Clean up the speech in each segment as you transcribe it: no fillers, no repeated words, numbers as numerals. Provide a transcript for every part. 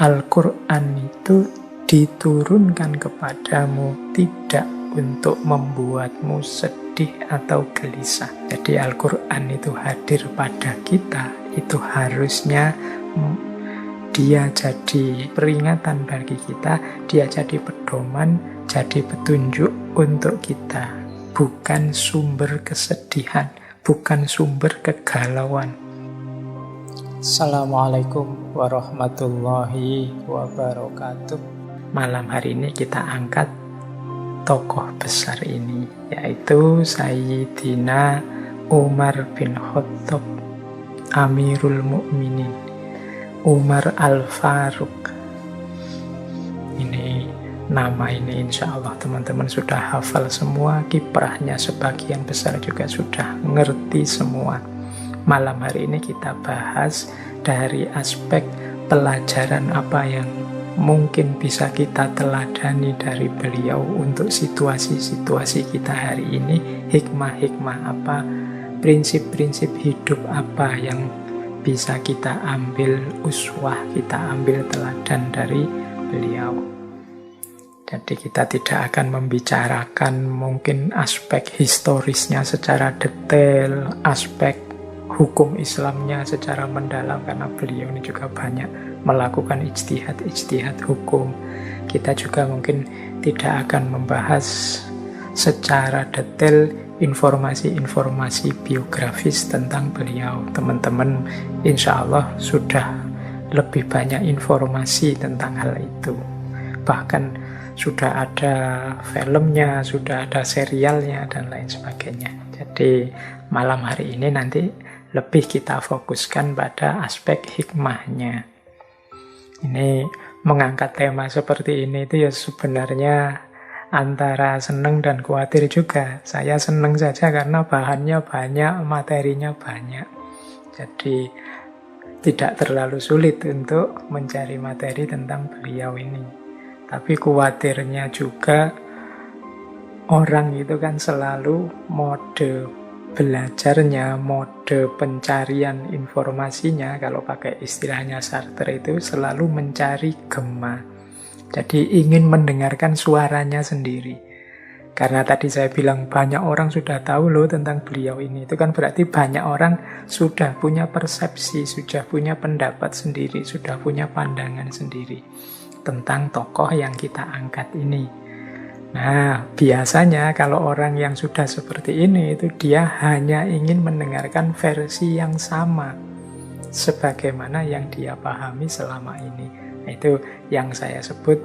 Al-Quran itu diturunkan kepadamu tidak untuk membuatmu sedih atau gelisah. Jadi Al-Quran itu hadir pada kita, itu harusnya dia jadi peringatan bagi kita, dia jadi pedoman, jadi petunjuk untuk kita. Bukan sumber kesedihan, bukan sumber kegalauan. Assalamualaikum warahmatullahi wabarakatuh. Malam hari ini kita angkat tokoh besar ini, yaitu Sayyidina Umar bin Khattab, Amirul Mukminin, Umar Al-Faruq. Ini nama ini insya Allah teman-teman sudah hafal semua, kiprahnya sebagian besar juga sudah ngerti semua. Malam hari ini kita bahas dari aspek pelajaran apa yang mungkin bisa kita teladani dari beliau untuk situasi-situasi kita hari ini, hikmah-hikmah apa, prinsip-prinsip hidup apa yang bisa kita ambil uswah, kita ambil teladan dari beliau. Jadi kita tidak akan membicarakan mungkin aspek historisnya secara detail, aspek hukum Islamnya secara mendalam, karena beliau ini juga banyak melakukan ijtihad hukum. Kita juga mungkin tidak akan membahas secara detail informasi-informasi biografis tentang beliau. Teman-teman insya Allah sudah lebih banyak informasi tentang hal itu. Bahkan sudah ada filmnya, sudah ada serialnya, dan lain sebagainya. Jadi malam hari ini nanti lebih kita fokuskan pada aspek hikmahnya. Ini mengangkat tema seperti ini itu ya sebenarnya antara seneng dan khawatir juga. Saya seneng saja karena bahannya banyak, materinya banyak. Jadi tidak terlalu sulit untuk mencari materi tentang beliau ini. Tapi khawatirnya juga orang itu kan selalu mode belajarnya, mode pencarian informasinya, kalau pakai istilahnya Sartre itu selalu mencari gema. Jadi ingin mendengarkan suaranya sendiri. Karena tadi saya bilang banyak orang sudah tahu loh tentang beliau ini. Itu kan berarti banyak orang sudah punya persepsi, sudah punya pendapat sendiri, sudah punya pandangan sendiri tentang tokoh yang kita angkat ini. Nah, biasanya kalau orang yang sudah seperti ini, itu dia hanya ingin mendengarkan versi yang sama sebagaimana yang dia pahami selama ini. Itu yang saya sebut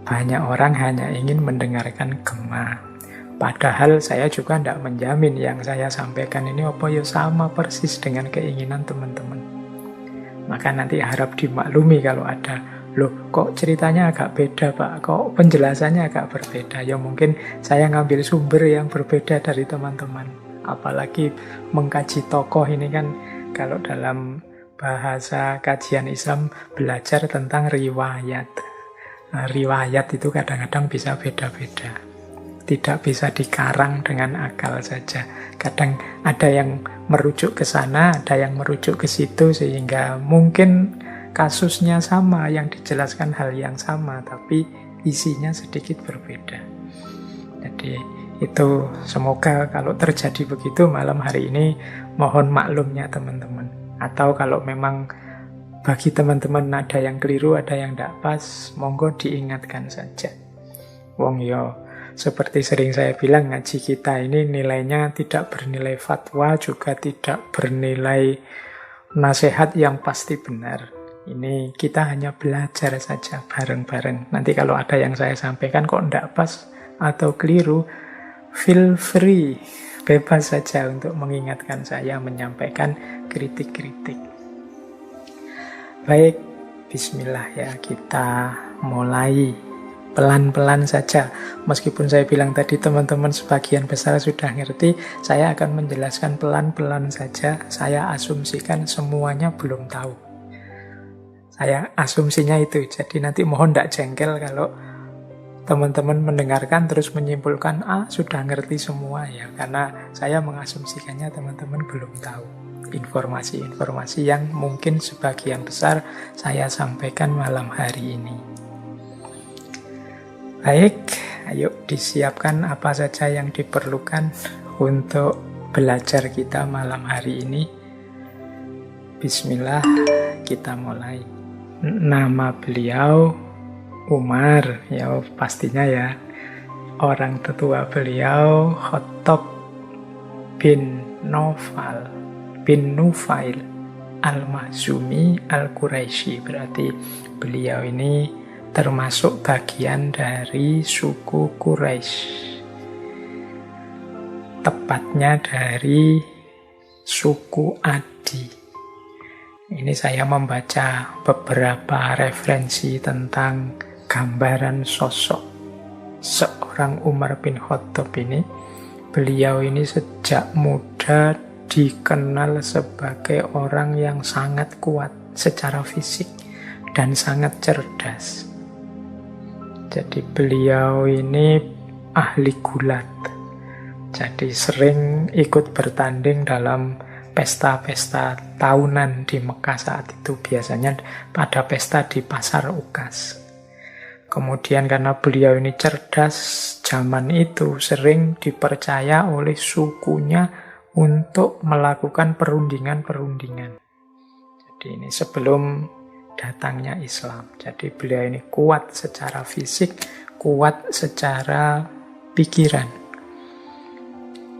banyak orang hanya ingin mendengarkan gema. Padahal saya juga tidak menjamin yang saya sampaikan ini apa ya sama persis dengan keinginan teman-teman. Maka nanti harap dimaklumi kalau ada, loh kok ceritanya agak beda Pak, kok penjelasannya agak berbeda. Ya mungkin saya ngambil sumber yang berbeda dari teman-teman. Apalagi mengkaji tokoh ini kan, kalau dalam bahasa kajian Islam belajar tentang riwayat. Nah, riwayat itu kadang-kadang bisa beda-beda. Tidak bisa dikarang dengan akal saja. Kadang ada yang merujuk ke sana, ada yang merujuk ke situ, sehingga mungkin kasusnya sama, yang dijelaskan hal yang sama, tapi isinya sedikit berbeda. Jadi itu semoga kalau terjadi begitu malam hari ini, mohon maklumnya teman-teman. Atau kalau memang bagi teman-teman ada yang keliru, ada yang tidak pas, monggo diingatkan saja. Wong yo, seperti sering saya bilang, ngaji kita ini nilainya tidak bernilai fatwa, juga tidak bernilai nasihat yang pasti benar. Ini kita hanya belajar saja bareng-bareng. Nanti kalau ada yang saya sampaikan kok tidak pas atau keliru, feel free, bebas saja untuk mengingatkan saya, menyampaikan kritik-kritik. Baik, bismillah ya, kita mulai pelan-pelan saja. Meskipun saya bilang tadi teman-teman sebagian besar sudah ngerti, saya akan menjelaskan pelan-pelan saja. Saya asumsikan semuanya belum tahu. Saya asumsinya itu, jadi nanti mohon tidak jengkel kalau teman-teman mendengarkan terus menyimpulkan, sudah ngerti semua ya, karena saya mengasumsikannya teman-teman belum tahu. informasi-informasi yang mungkin sebagian besar saya sampaikan malam hari ini. Baik, ayo disiapkan apa saja yang diperlukan untuk belajar kita malam hari ini. Bismillah, kita mulai. Nama beliau Umar, ya pastinya ya. Orang tetua beliau Khattab bin Nufail Al-Makhzumi Al-Quraisy. Berarti beliau ini termasuk bagian dari suku Quraisy. Tepatnya dari suku Adi. Ini saya membaca beberapa referensi tentang gambaran sosok seorang Umar bin Khattab ini. Beliau ini sejak muda dikenal sebagai orang yang sangat kuat secara fisik dan sangat cerdas. Jadi beliau ini ahli gulat. Jadi sering ikut bertanding dalam pesta-pesta tahunan di Mekah saat itu. Biasanya pada pesta di Pasar Ukas. Kemudian karena beliau ini cerdas, zaman itu sering dipercaya oleh sukunya untuk melakukan perundingan-perundingan. Jadi ini sebelum datangnya Islam. Jadi beliau ini kuat secara fisik, kuat secara pikiran.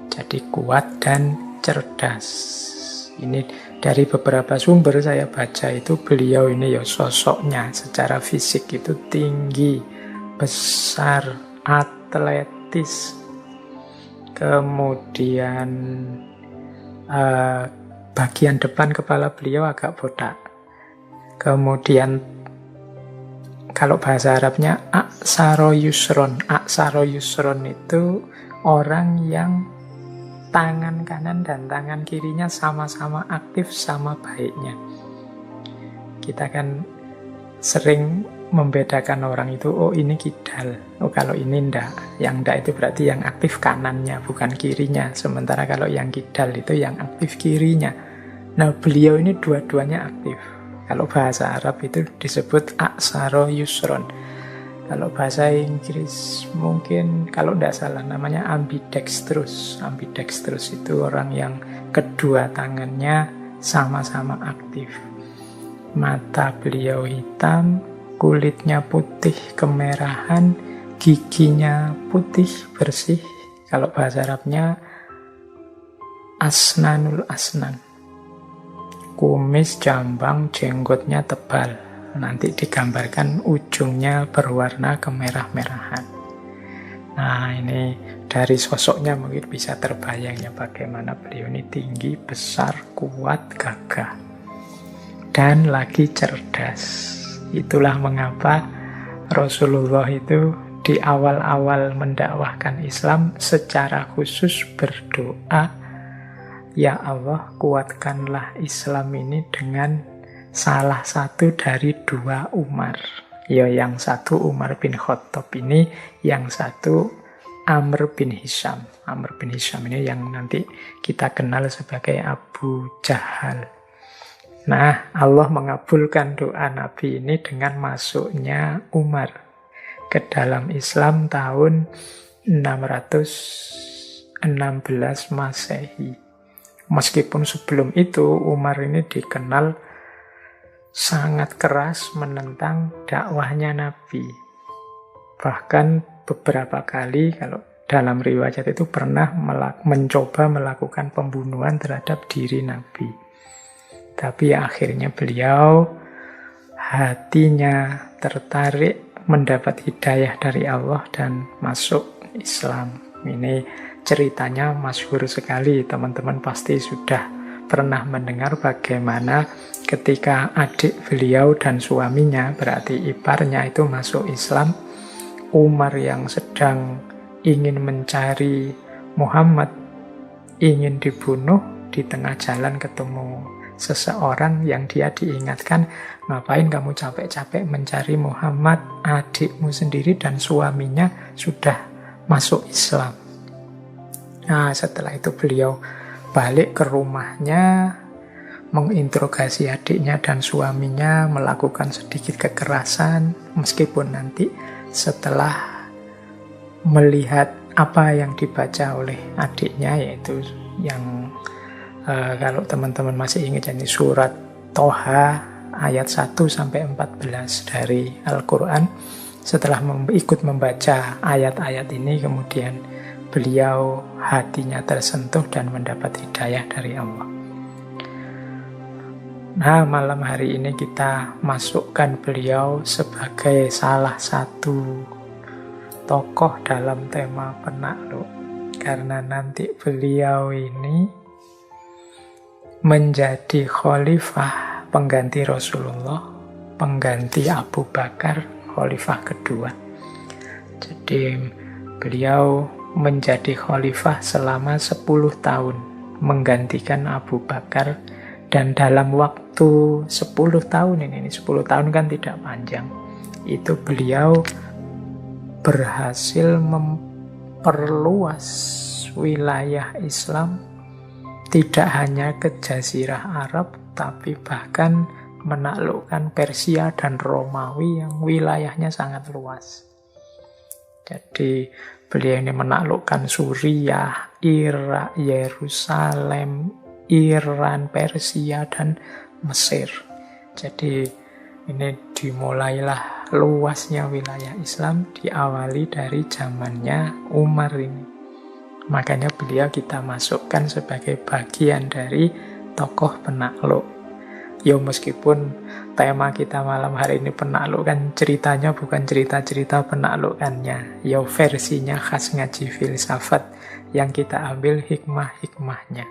Jadi kuat dan cerdas. Ini dari beberapa sumber saya baca itu beliau ini ya sosoknya secara fisik itu tinggi, besar, atletis. Kemudian bagian depan kepala beliau agak botak. Kemudian kalau bahasa Arabnya aksaro yusron. Aksaro yusron itu orang yang tangan kanan dan tangan kirinya sama-sama aktif, sama baiknya. Kita kan sering membedakan orang itu, oh ini kidal, oh kalau ini ndak. Yang ndak itu berarti yang aktif kanannya, bukan kirinya. Sementara kalau yang kidal itu yang aktif kirinya. Nah beliau ini dua-duanya aktif. Kalau bahasa Arab itu disebut aksaro yusron. Kalau bahasa Inggris mungkin kalau tidak salah namanya ambidextrous. Ambidextrous itu orang yang kedua tangannya sama-sama aktif. Mata beliau hitam, kulitnya putih kemerahan, giginya putih bersih. Kalau bahasa Arabnya asnanul asnan. Kumis jambang, jenggotnya tebal. Nanti digambarkan ujungnya berwarna kemerah-merahan. Nah ini dari sosoknya mungkin bisa terbayang ya bagaimana beliau ini tinggi, besar, kuat, gagah. Dan lagi cerdas. Itulah mengapa Rasulullah itu di awal-awal mendakwahkan Islam secara khusus berdoa, ya Allah kuatkanlah Islam ini dengan salah satu dari dua Umar. Ya yang satu Umar bin Khattab ini, yang satu Amr bin Hisham. Amr bin Hisham ini yang nanti kita kenal sebagai Abu Jahal. Nah, Allah mengabulkan doa Nabi ini dengan masuknya Umar ke dalam Islam tahun 616 Masehi. Meskipun sebelum itu Umar ini dikenal sangat keras menentang dakwahnya Nabi. Bahkan beberapa kali kalau dalam riwayat itu pernah mencoba melakukan pembunuhan terhadap diri Nabi. Tapi akhirnya beliau hatinya tertarik mendapat hidayah dari Allah dan masuk Islam. Ini ceritanya masyhur sekali, teman-teman pasti sudah pernah mendengar bagaimana ketika adik beliau dan suaminya, berarti iparnya itu masuk Islam, Umar yang sedang ingin mencari Muhammad, ingin dibunuh, di tengah jalan ketemu seseorang yang dia diingatkan, ngapain kamu capek-capek mencari Muhammad, adikmu sendiri dan suaminya sudah masuk Islam. Nah setelah itu beliau balik ke rumahnya, menginterogasi adiknya dan suaminya, melakukan sedikit kekerasan, meskipun nanti setelah melihat apa yang dibaca oleh adiknya, yaitu yang kalau teman-teman masih ingat, ini surat Toha ayat 1-14 dari Al-Quran. Setelah ikut membaca ayat-ayat ini, kemudian beliau hatinya tersentuh dan mendapat hidayah dari Allah. Nah, malam hari ini kita masukkan beliau sebagai salah satu tokoh dalam tema penakluk. Karena nanti beliau ini menjadi khalifah pengganti Rasulullah, pengganti Abu Bakar, khalifah kedua. Jadi beliau menjadi khalifah selama 10 tahun, menggantikan Abu Bakar. Dan dalam waktu 10 tahun ini 10 tahun kan tidak panjang, itu beliau berhasil memperluas wilayah Islam, tidak hanya ke Jazirah Arab, tapi bahkan menaklukkan Persia dan Romawi yang wilayahnya sangat luas. Jadi beliau ini menaklukkan Suriah, Irak, Yerusalem, Iran, Persia, dan Mesir. Jadi ini dimulailah luasnya wilayah Islam, diawali dari zamannya Umar ini. Makanya beliau kita masukkan sebagai bagian dari tokoh penakluk. Ya meskipun tema kita malam hari ini penakluk, kan ceritanya bukan cerita-cerita penaklukannya. Ya versinya khas ngaji filsafat yang kita ambil hikmah-hikmahnya.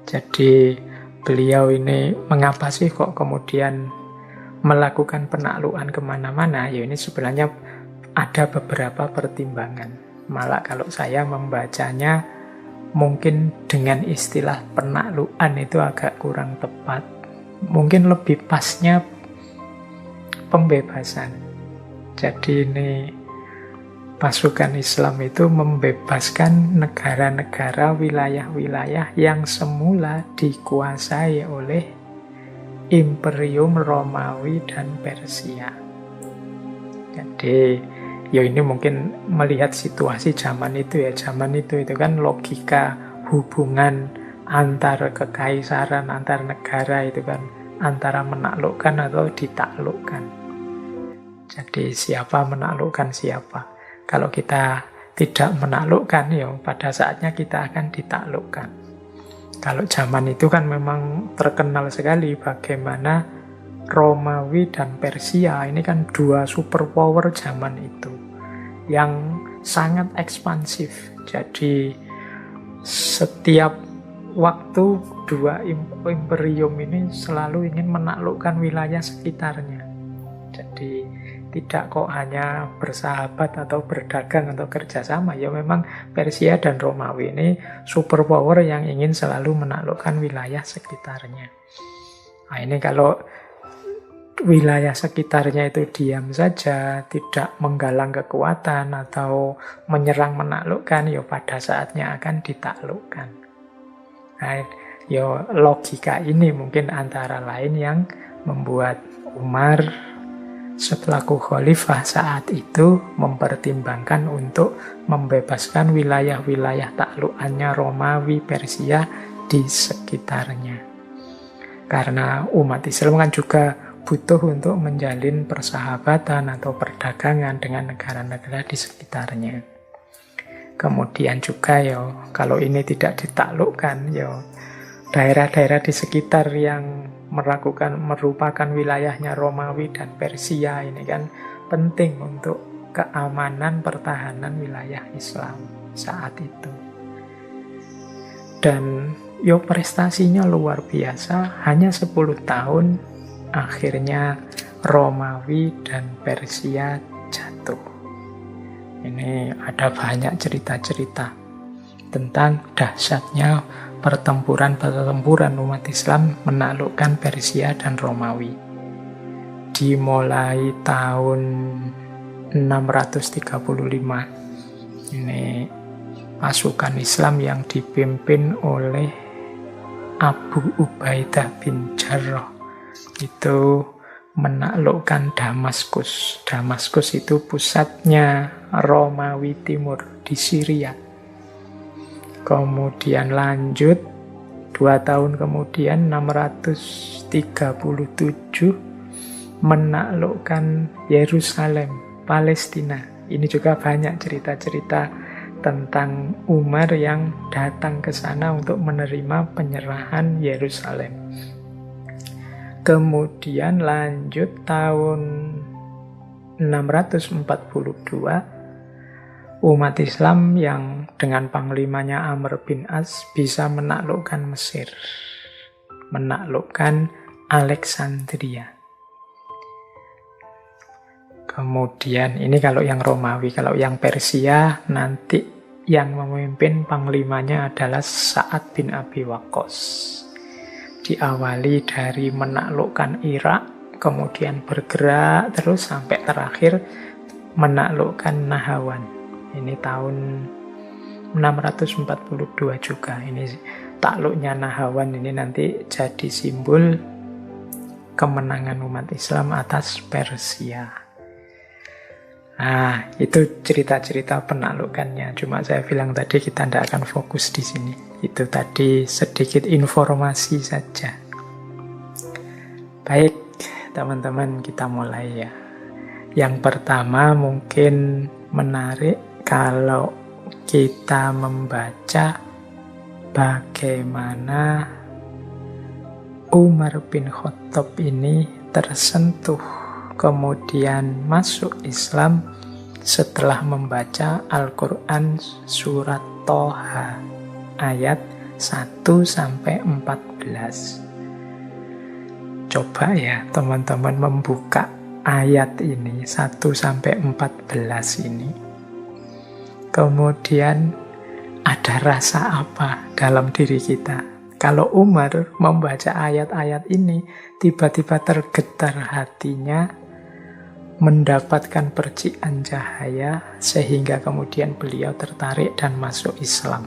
Jadi beliau ini mengapa sih kok kemudian melakukan penaklukan kemana-mana? Ya ini sebenarnya ada beberapa pertimbangan. Malah kalau saya membacanya mungkin dengan istilah penaklukan itu agak kurang tepat. Mungkin lebih pasnya pembebasan. Jadi ini pasukan Islam itu membebaskan negara-negara, wilayah-wilayah yang semula dikuasai oleh Imperium Romawi dan Persia. Jadi ya ini mungkin melihat situasi zaman itu ya. Zaman itu kan logika hubungan antar kekaisaran, antar negara itu kan antara menaklukkan atau ditaklukkan. Jadi siapa menaklukkan siapa. Kalau kita tidak menaklukkan, ya pada saatnya kita akan ditaklukkan. Kalau zaman itu kan memang terkenal sekali bagaimana Romawi dan Persia ini kan dua superpower zaman itu yang sangat ekspansif. Jadi setiap waktu dua imperium ini selalu ingin menaklukkan wilayah sekitarnya. Jadi tidak kok hanya bersahabat atau berdagang atau kerjasama. Ya memang Persia dan Romawi ini superpower yang ingin selalu menaklukkan wilayah sekitarnya. Nah ini kalau wilayah sekitarnya itu diam saja, tidak menggalang kekuatan atau menyerang menaklukkan, ya pada saatnya akan ditaklukkan. Nah, ya logika ini mungkin antara lain yang membuat Umar selaku khalifah saat itu mempertimbangkan untuk membebaskan wilayah-wilayah taklukannya Romawi, Persia di sekitarnya. Karena umat Islam kan juga butuh untuk menjalin persahabatan atau perdagangan dengan negara-negara di sekitarnya. Kemudian juga ya kalau ini tidak ditaklukkan, ya daerah-daerah di sekitar yang merupakan wilayahnya Romawi dan Persia ini kan penting untuk keamanan pertahanan wilayah Islam saat itu. Dan yo prestasinya luar biasa, hanya 10 tahun akhirnya Romawi dan Persia jatuh. Ini ada banyak cerita-cerita tentang dahsyatnya pertempuran umat Islam menaklukkan Persia dan Romawi. Dimulai tahun 635, ini pasukan Islam yang dipimpin oleh Abu Ubaidah bin Jarrah itu menaklukkan Damaskus. Damaskus itu pusatnya Romawi Timur di Syria. Kemudian lanjut 2 tahun kemudian 637 menaklukkan Yerusalem, Palestina. Ini juga banyak cerita-cerita tentang Umar yang datang ke sana untuk menerima penyerahan Yerusalem. Kemudian lanjut tahun 642, umat Islam yang dengan panglimanya Amr bin As bisa menaklukkan Mesir, menaklukkan Alexandria. Kemudian ini kalau yang Romawi, kalau yang Persia nanti yang memimpin panglimanya adalah Sa'ad bin Abi Waqqas. Diawali dari menaklukkan Irak, kemudian bergerak terus sampai terakhir menaklukkan Nahawan. Ini tahun 642 juga. Ini takluknya Nahawan ini nanti jadi simbol kemenangan umat Islam atas Persia. Nah, itu cerita-cerita penaklukannya. Cuma saya bilang tadi kita tidak akan fokus di sini. Itu tadi sedikit informasi saja. Baik, teman-teman, kita mulai ya. Yang pertama mungkin menarik kalau kita membaca bagaimana Umar bin Khattab ini tersentuh kemudian masuk Islam setelah membaca Al-Quran surat Toha ayat 1-14. Coba ya teman-teman membuka ayat ini 1-14 ini. Kemudian ada rasa apa dalam diri kita? Kalau Umar membaca ayat-ayat ini, tiba-tiba tergetar hatinya, mendapatkan percikan cahaya sehingga kemudian beliau tertarik dan masuk Islam.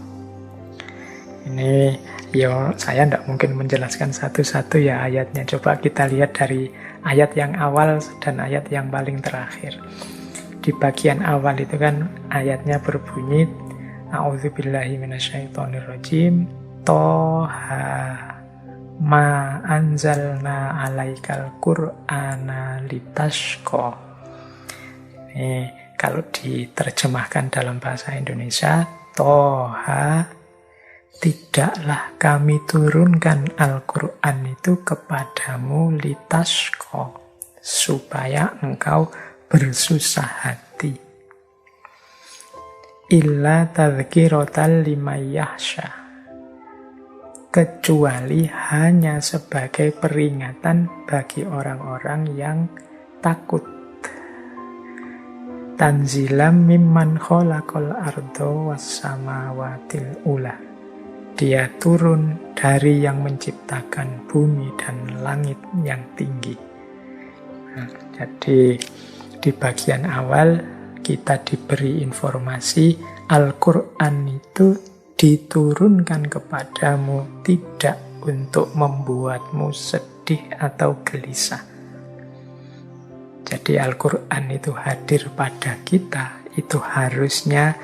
Ini ya saya tidak mungkin menjelaskan satu-satu ya ayatnya. Coba kita lihat dari ayat yang awal dan ayat yang paling terakhir. Di bagian awal itu kan ayatnya berbunyi A'udzubillahi minasyaitonirrajim Toha ma anzalna alaikal qur'ana litashqa. Ini kalau diterjemahkan dalam bahasa Indonesia, Toha, tidaklah kami turunkan Al-Qur'an itu kepadamu litashqa, supaya engkau bersusah hati. Illa tadhkiratan liman yakhsha, kecuali hanya sebagai peringatan bagi orang-orang yang takut. Tanzilam mimman khalaqal ardo wassamawatil ula. Dia turun dari yang menciptakan bumi dan langit yang tinggi. Nah, jadi di bagian awal kita diberi informasi Al-Quran itu diturunkan kepadamu tidak untuk membuatmu sedih atau gelisah. Jadi Al-Quran itu hadir pada kita, itu harusnya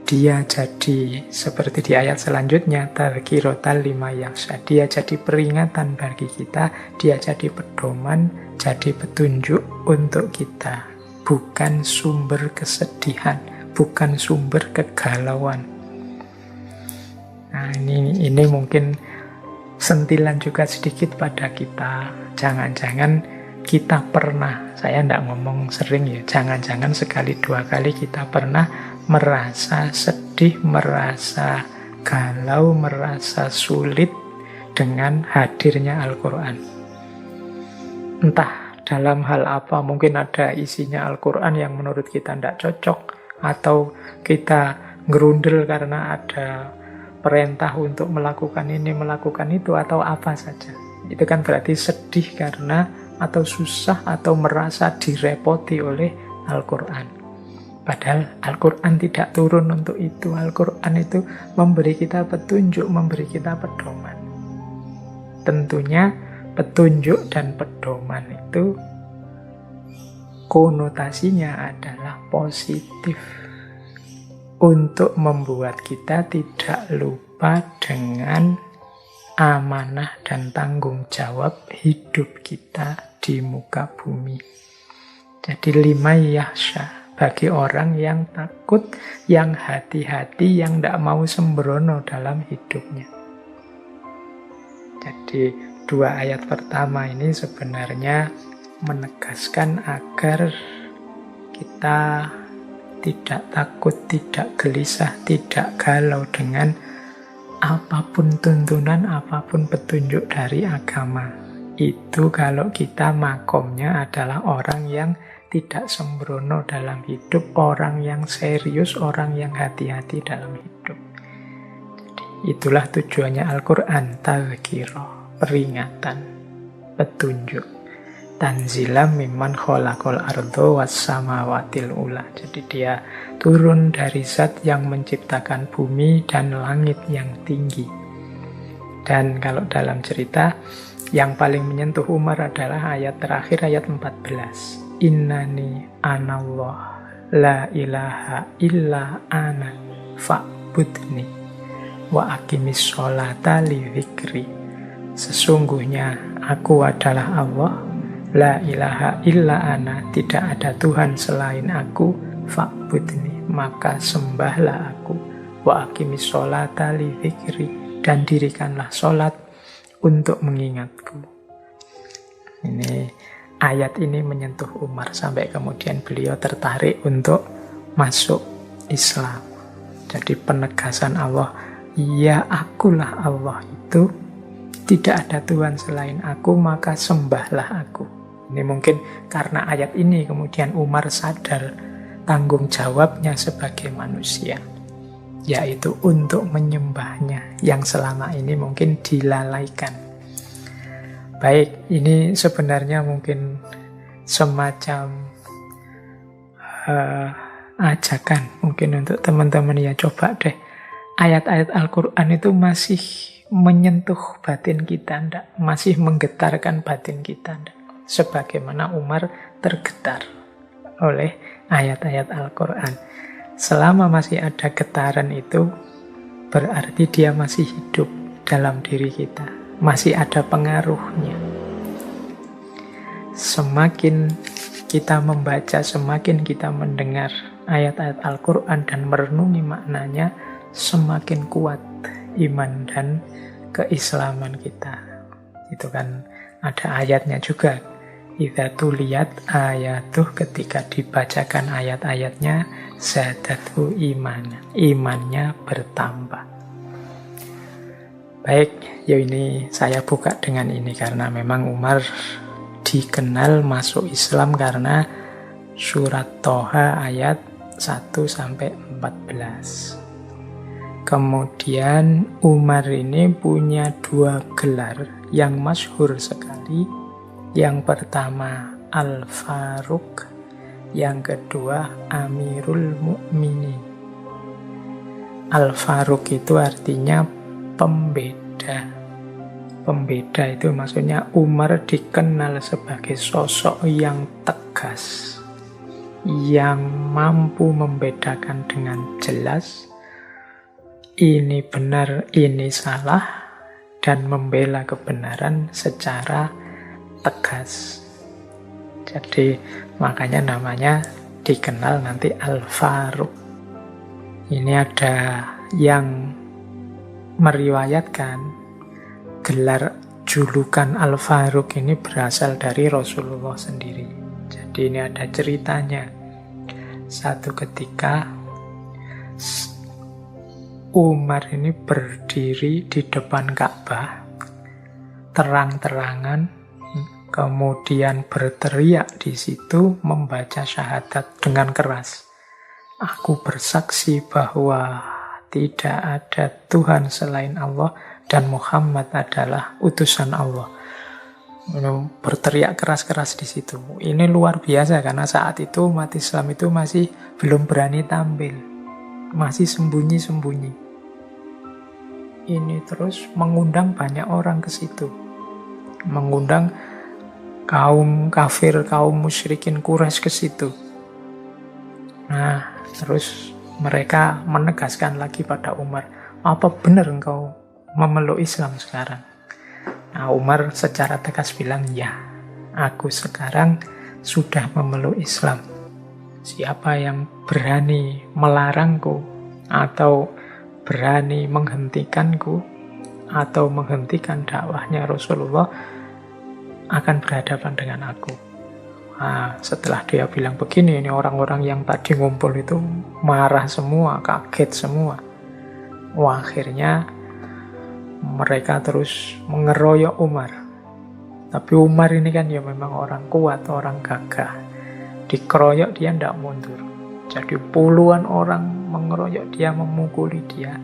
dia jadi seperti di ayat selanjutnya, tadhkiratan liman yakhsha. Dia jadi peringatan bagi kita, dia jadi pedoman, jadi petunjuk untuk kita. Bukan sumber kesedihan, bukan sumber kegalauan. Nah, ini mungkin sentilan juga sedikit pada kita. Jangan-jangan kita pernah, saya tidak ngomong sering ya, jangan-jangan sekali dua kali kita pernah merasa sedih, merasa galau, merasa sulit dengan hadirnya Al-Quran. Entah dalam hal apa, mungkin ada isinya Al-Quran yang menurut kita tidak cocok, atau kita ngerundel karena ada perintah untuk melakukan ini, melakukan itu, atau apa saja. Itu kan berarti sedih karena, atau susah, atau merasa direpoti oleh Al-Quran. Padahal Al-Quran tidak turun untuk itu. Al-Quran itu memberi kita petunjuk, memberi kita pedoman. Tentunya petunjuk dan pedoman itu konotasinya adalah positif, untuk membuat kita tidak lupa dengan amanah dan tanggung jawab hidup kita di muka bumi. Jadi liman yakhsha, bagi orang yang takut, yang hati-hati, yang tidak mau sembrono dalam hidupnya. Jadi 2 ayat pertama ini sebenarnya menegaskan agar kita tidak takut, tidak gelisah, tidak galau dengan apapun tuntunan, apapun petunjuk dari agama. Itu kalau kita makomnya adalah orang yang tidak sembrono dalam hidup, orang yang serius, orang yang hati-hati dalam hidup. Jadi itulah tujuannya Al-Quran, tadhkirah, peringatan, petunjuk. Tanzilam mimman khalaqal arda was samawatil ula. Jadi dia turun dari zat yang menciptakan bumi dan langit yang tinggi. Dan kalau dalam cerita yang paling menyentuh Umar adalah ayat terakhir, ayat 14. Innani anallah la ilaha illa ana fa'budni wa aqimis sholata li dzikri. Sesungguhnya aku adalah Allah, la ilaha illa ana, tidak ada Tuhan selain aku, fa'budni, maka sembahlah aku, wa aqimis sholata li dzikri, dan dirikanlah sholat untuk mengingatku. Ini ayat ini menyentuh Umar sampai kemudian beliau tertarik untuk masuk Islam. Jadi penegasan Allah, ya akulah Allah itu, tidak ada Tuhan selain aku, maka sembahlah aku. Ini mungkin karena ayat ini kemudian Umar sadar tanggung jawabnya sebagai manusia, yaitu untuk menyembahnya yang selama ini mungkin dilalaikan. Baik, ini sebenarnya mungkin semacam ajakan mungkin untuk teman-teman, ya coba deh ayat-ayat Al-Quran itu masih menyentuh batin kita enggak? Masih menggetarkan batin kita enggak? Sebagaimana Umar tergetar oleh ayat-ayat Al-Quran. Selama masih ada getaran itu, berarti dia masih hidup dalam diri kita, masih ada pengaruhnya. Semakin kita membaca, semakin kita mendengar ayat-ayat Al-Quran dan merenungi maknanya, semakin kuat iman dan keislaman kita. Itu kan ada ayatnya juga. Idza tuliyat ayatuh, ketika dibacakan ayat-ayatnya, zadatu iman, imannya bertambah. Baik, ya ini saya buka dengan ini karena memang Umar dikenal masuk Islam karena surat Toha ayat 1-14. Kemudian Umar ini punya 2 gelar yang masyhur sekali. Yang pertama Al-Faruq, yang kedua Amirul Mukminin. Al-Faruq itu artinya pembeda. Pembeda itu maksudnya Umar dikenal sebagai sosok yang tegas, yang mampu membedakan dengan jelas ini benar, ini salah, dan membela kebenaran secara tegas. Jadi makanya namanya dikenal nanti Al-Faruq. Ini ada yang meriwayatkan gelar julukan Al-Faruq ini berasal dari Rasulullah sendiri. Jadi ini ada ceritanya. Satu ketika Umar ini berdiri di depan Ka'bah terang-terangan, kemudian berteriak di situ membaca syahadat dengan keras. Aku bersaksi bahwa tidak ada Tuhan selain Allah dan Muhammad adalah utusan Allah. berteriak keras-keras di situ. Ini luar biasa karena saat itu umat Islam itu masih belum berani tampil, masih sembunyi-sembunyi. Ini terus mengundang banyak orang ke situ, mengundang kaum kafir, kaum musyrikin Quraisy ke situ. Nah, terus mereka menegaskan lagi pada Umar, apa benar engkau memeluk Islam sekarang? Nah, Umar secara tegas bilang, ya, aku sekarang sudah memeluk Islam. Siapa yang berani melarangku, atau berani menghentikanku, atau menghentikan dakwahnya Rasulullah, akan berhadapan dengan aku. Nah, setelah dia bilang begini, ini orang-orang yang tadi ngumpul itu marah semua, kaget semua. Wah, akhirnya mereka terus mengeroyok Umar. Tapi Umar ini kan ya memang orang kuat, orang gagah. Dikeroyok dia tidak mundur. Jadi puluhan orang mengeroyok dia, memukuli dia.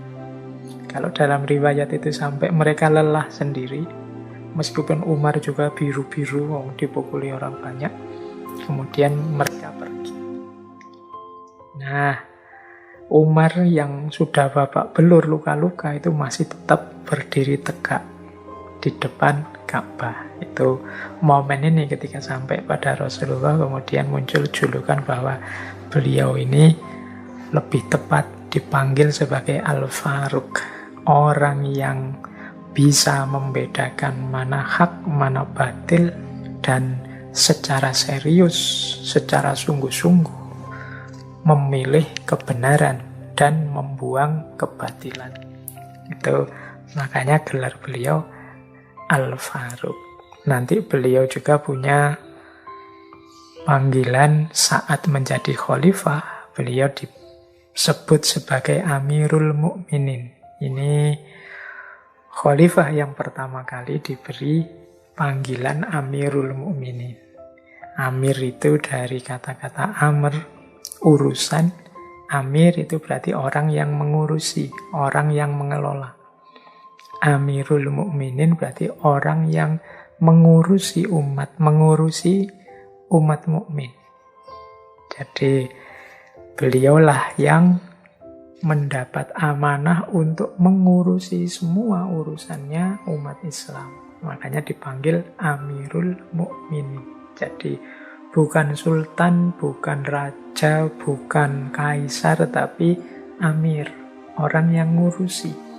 Kalau dalam riwayat itu sampai mereka lelah sendiri. Meskipun Umar juga biru-biru, dipukuli orang banyak. Kemudian mereka pergi. Nah, Umar yang sudah babak belur luka-luka itu masih tetap berdiri tegak di depan Ka'bah. Itu momen ini ketika sampai pada Rasulullah, kemudian muncul julukan bahwa beliau ini lebih tepat dipanggil sebagai Al-Faruq, orang yang bisa membedakan mana hak, mana batil, dan secara serius, secara sungguh-sungguh memilih kebenaran dan membuang kebatilan. Itu makanya gelar beliau Al-Faruq. Nanti beliau juga punya panggilan saat menjadi khalifah, beliau disebut sebagai Amirul Mukminin. Ini khalifah yang pertama kali diberi panggilan Amirul Mukminin. Amir itu dari kata-kata amr, urusan. Amir itu berarti orang yang mengurusi, orang yang mengelola. Amirul Mukminin berarti orang yang mengurusi umat mukmin. Jadi beliaulah yang mendapat amanah untuk mengurusi semua urusannya umat Islam. Makanya dipanggil Amirul Mukminin. Jadi bukan sultan, bukan raja, bukan kaisar, tapi amir, orang yang ngurusi.